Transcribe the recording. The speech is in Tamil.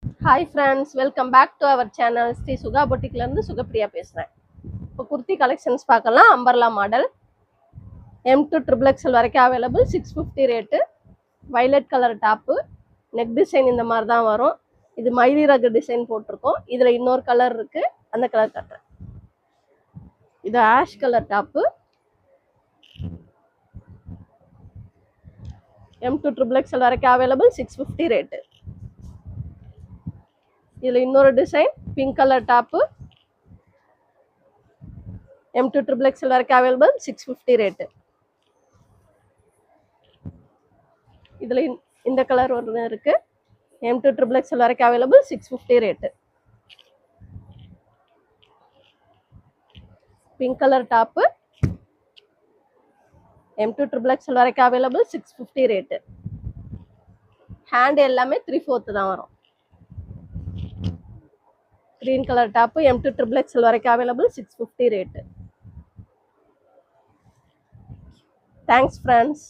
Hi friends, welcome back to our channel. Sri Suga பொட்டிக்லேருந்து சுகப்பிரியா பேசுகிறேன். இப்போ குர்த்தி கலெக்ஷன்ஸ் பார்க்கலாம். அம்பர்லா மாடல் M2 XXL வரைக்கும் available. 650 rate. Violet colour top. Neck design இந்த மாதிரி தான் வரும். இது மயிலி ரகு டிசைன் போட்டிருக்கோம். இதில் இன்னொரு கலர் இருக்குது, அந்த கலர் காட்டுறேன். இது ash colour top. M2 XXL வரைக்கும் அவைலபிள். 650 ரேட்டு. இதில் இன்னொரு design pink colour top. M2 XXL வரைக்கும் அவைலபிள். 650 ரேட்டு. இதில் இந்த கலர் ஒன்று இருக்கு. M2 XXL வரைக்கும் available. 650 rate. Pink colour top. M2 XXL வரைக்கும் அவைலபிள். 650 ரேட்டு. ஹேண்ட் எல்லாமே 3/4 தான் வரும். Green colour top. M2 XXL வரைக்கும் அவைலபிள். 650 ரேட்டு. Thanks friends.